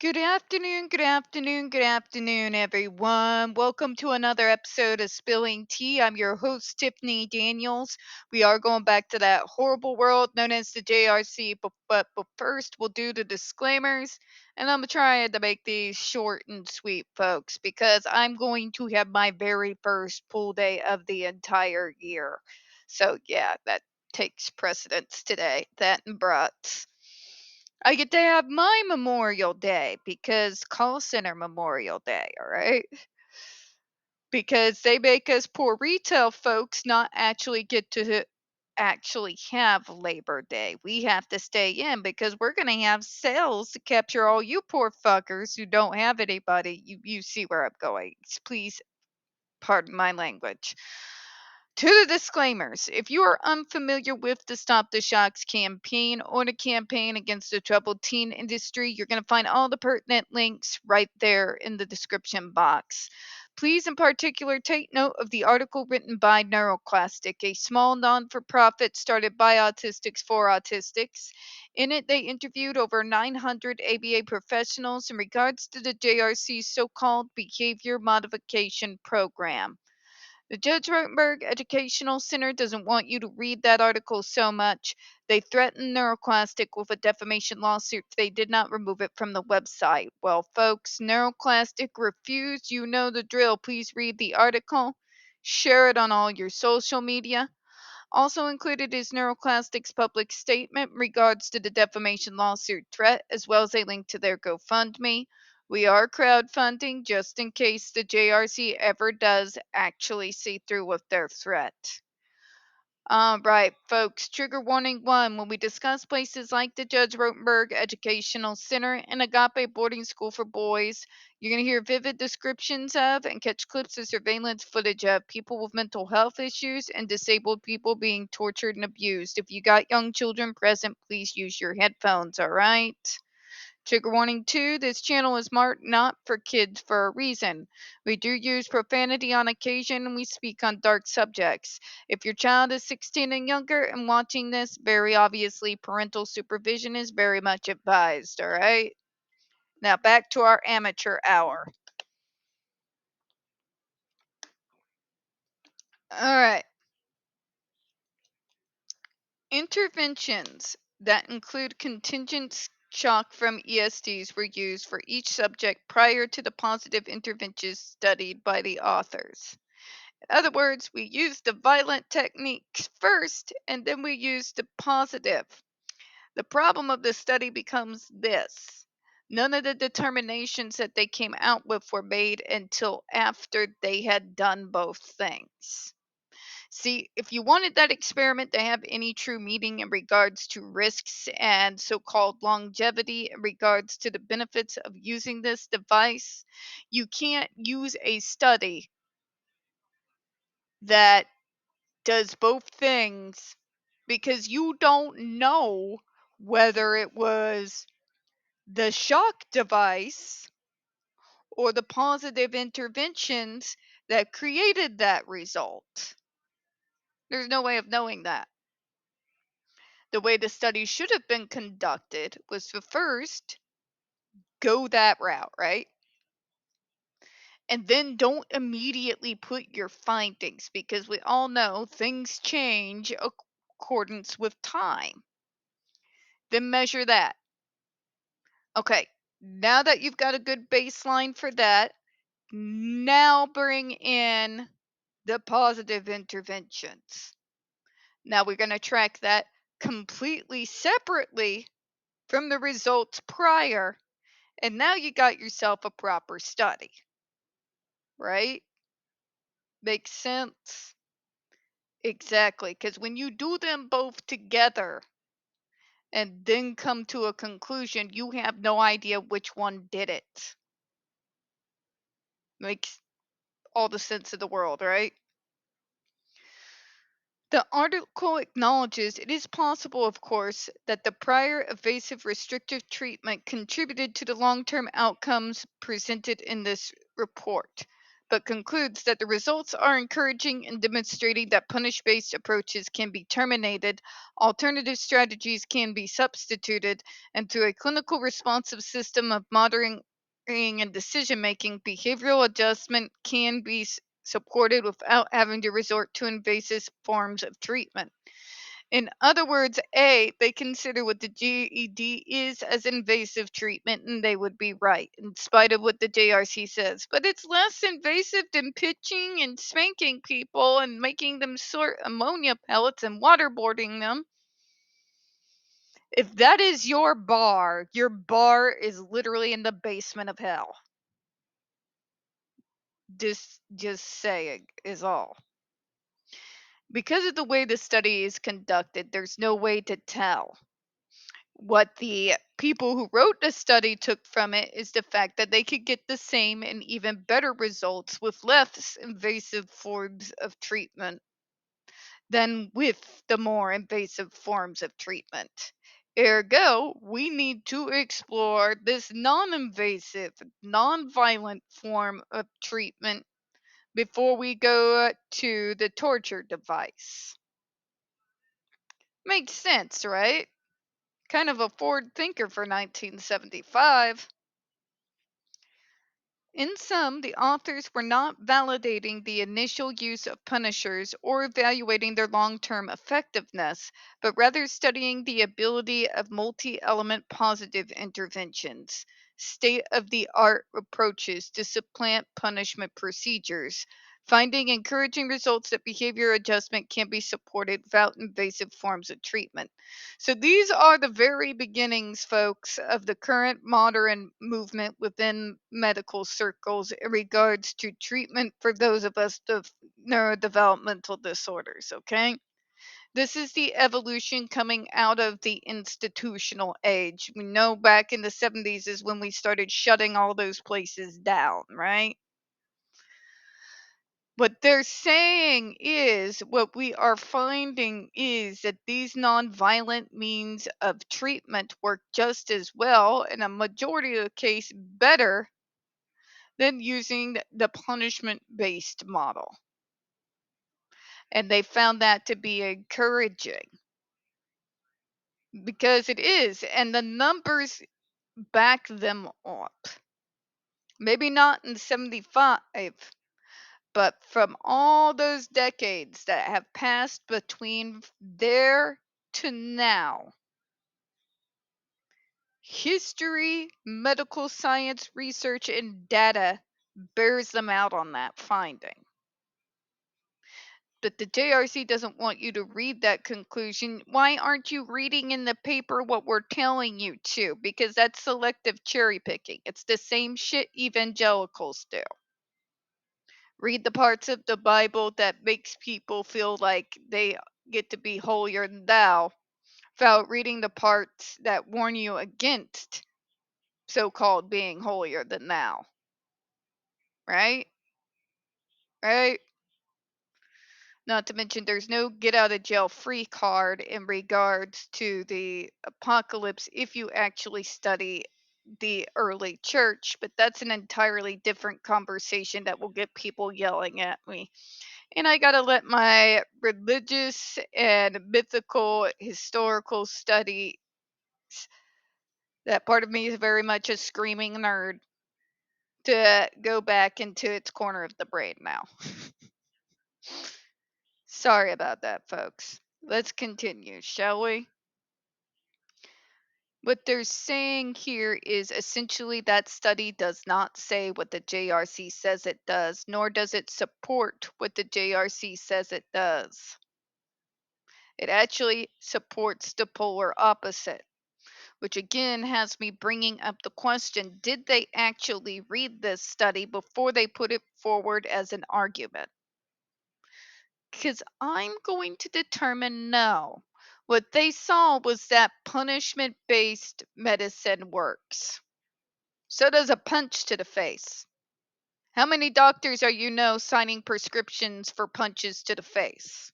Good afternoon, good afternoon, everyone. Welcome to another episode of Spilling Tea. I'm your host, Tiffany Daniels. We are going back to that horrible world known as the JRC, but first we'll do the disclaimers, and I'm trying to make these short and sweet, folks, because I'm going to have my very first pool day of the entire year. So, yeah, that takes precedence today. That and brats. I get to have my Memorial Day because call center Memorial Day, all right? Because they make us poor retail folks not actually get to actually have Labor Day. We have to stay in because we're going to have sales to capture all you poor fuckers who don't have anybody. You see where I'm going. Please pardon my language. To the disclaimers, if you are unfamiliar with the Stop the Shocks campaign or the campaign against the troubled teen industry, you're going to find all the pertinent links right there in the description box. Please, in particular, take note of the article written by NeuroClastic, a small non for profit started by autistics for autistics. In it, they interviewed over 900 ABA professionals in regards to the JRC's so called behavior modification program. The Judge Rotenberg Educational Center doesn't want you to read that article so much. They threatened NeuroClastic with a defamation lawsuit if they did not remove it from the website. Well, folks, NeuroClastic refused. You know the drill. Please read the article. Share it on all your social media. Also included is NeuroClastic's public statement in regards to the defamation lawsuit threat, as well as a link to their GoFundMe. We are crowdfunding just in case the JRC ever does actually see through with their threat. All right, folks, trigger warning one. When we discuss places like the Judge Rotenberg Educational Center and Agape Boarding School for Boys, you're going to hear vivid descriptions of and catch clips of surveillance footage of people with mental health issues and disabled people being tortured and abused. If you got young children present, please use your headphones, all right? Trigger warning 2, this channel is marked not for kids for a reason. We do use profanity on occasion and we speak on dark subjects. If your child is 16 and younger and watching this, very obviously parental supervision is very much advised, alright? Now back to our amateur hour. Alright. Interventions that include contingent shock from ESDs were used for each subject prior to the positive interventions studied by the authors. In other words, we use the violent techniques first and then we use the positive. The problem of the study becomes this: none of the determinations that they came out with were made until after they had done both things. See, if you wanted that experiment to have any true meaning in regards to risks and so called longevity in regards to the benefits of using this device, you can't use a study that does both things because you don't know whether it was the shock device or the positive interventions that created that result. There's no way of knowing that. The way the study should have been conducted was to first go that route, right? And then don't immediately put your findings because we all know things change accordance with time. Then measure that. Okay, now that you've got a good baseline for that, now bring in the positive interventions. Now we're going to track that completely separately from the results prior, and now you got yourself a proper study. Right? Makes sense? Exactly, because when you do them both together and then come to a conclusion, you have no idea which one did it. Makes all the sense of the world, right? The article acknowledges it is possible, of course, that the prior evasive restrictive treatment contributed to the long term outcomes presented in this report. but concludes that the results are encouraging in demonstrating that punish-based approaches can be terminated, alternative strategies can be substituted, and through a clinical responsive system of monitoring and decision making, behavioral adjustment can be supported without having to resort to invasive forms of treatment. In other words, A, they consider what the GED is as invasive treatment, and they would be right, in spite of what the JRC says. But it's less invasive than pitching and spanking people and making them sort ammonia pellets and waterboarding them. If that is your bar is literally in the basement of hell. Just saying is all. Because of the way the study is conducted, there's no way to tell. What the people who wrote the study took from it is the fact that they could get the same and even better results with less invasive forms of treatment than with the more invasive forms of treatment. Ergo, we need to explore this non invasive, non violent form of treatment before we go to the torture device. Makes sense, right? Kind of a forward thinker for 1975. In sum, the authors were not validating the initial use of punishers or evaluating their long term effectiveness, but rather studying the ability of multi element positive interventions, state of the art approaches to supplant punishment procedures, finding encouraging results that behavior adjustment can be supported without invasive forms of treatment. So these are the very beginnings, folks, of the current modern movement within medical circles in regards to treatment for those of us with neurodevelopmental disorders, okay? This is the evolution coming out of the institutional age. We know back in the 70s is when we started shutting all those places down, right? What they're saying is, what we are finding is that these nonviolent means of treatment work just as well, in a majority of the case, better than using the punishment based model. And they found that to be encouraging because it is, and the numbers back them up. Maybe not in 75, but from all those decades that have passed between there to now, history, medical science research, and data bears them out on that finding. But the JRC doesn't want you to read that conclusion. Why aren't you reading in the paper what we're telling you to? Because that's selective cherry picking. It's the same shit evangelicals do. Read the parts of the Bible that makes people feel like they get to be holier than thou, without reading the parts that warn you against so-called being holier than thou. Right? Right? Not to mention there's no get out of jail free card in regards to the apocalypse if you actually study the early church, but that's an entirely different conversation that will get people yelling at me. And I got to let my religious and mythical historical study, that part of me is very much a screaming nerd, to go back into its corner of the brain now. Sorry about that, folks. Let's continue, shall we? What they're saying here is essentially that study does not say what the JRC says it does, nor does it support what the JRC says it does. It actually supports the polar opposite, which again has me bringing up the question, did they actually read this study before they put it forward as an argument? Because I'm going to determine no. What they saw was that punishment based medicine works. So does a punch to the face. How many doctors are signing prescriptions for punches to the face?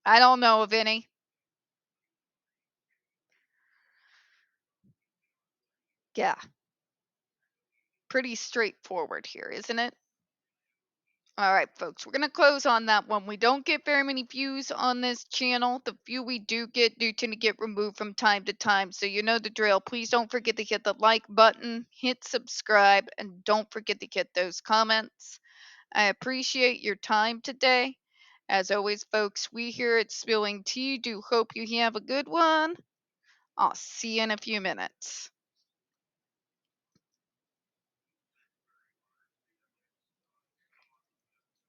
I don't know of any. Yeah. Pretty straightforward here, isn't it? All right, folks, we're going to close on that one. We don't get very many views on this channel. The few we do tend to get removed from time to time. So you know the drill. Please don't forget to hit the like button, hit subscribe, and don't forget to hit those comments. I appreciate your time today. As always, folks, we here at Spilling Tea do hope you have a good one. I'll see you in a few minutes.